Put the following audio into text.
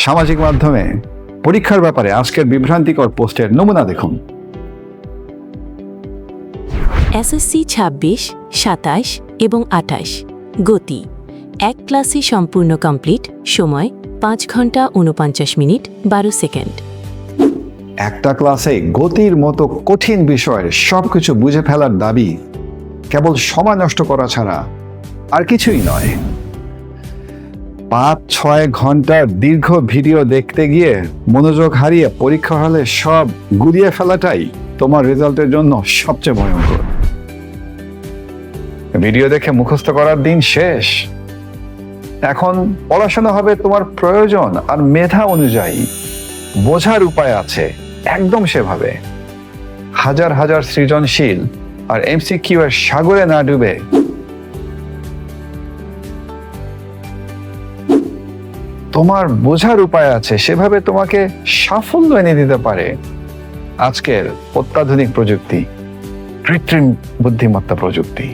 সামাজিক মাধ্যমে পরীক্ষার ব্যাপারে আজকের বিভ্রান্তিকর পোস্টের নমুনা দেখুন। এসএসসি 26, 27 এবং 28 গতি এক ক্লাসে সম্পূর্ণ কমপ্লিট, সময় 5 ঘন্টা 49 মিনিট 12 সেকেন্ড। একটা ক্লাসে গতির মতো কঠিন বিষয়ের সবকিছু বুঝে ফেলার দাবি কেবল সময় নষ্ট করা ছাড়া আর কিছুই নয়। 5-6 ঘন্টার দীর্ঘ ভিডিও দেখতে গিয়ে মনোযোগ হারিয়ে পরীক্ষা হলে সব গুলিয়ে ফেলাটাই তোমার রেজাল্টের জন্য সবচেয়ে ভয়ঙ্কর। ভিডিও দেখে মুখস্থ করার দিন শেষ। এখন পড়াশোনা হবে তোমার প্রয়োজন আর মেধা অনুযায়ী। বোঝার উপায় আছে, একদম সেভাবে। হাজার হাজার সৃজনশীল আর এমসিকিউ এর সাগরে না ডুবে তোমার বোঝার উপায় আছে, সেভাবে তোমাকে সাফল্য এনে দিতে পারে আজকের অত্যাধুনিক প্রযুক্তি, কৃত্রিম বুদ্ধিমত্তা প্রযুক্তি।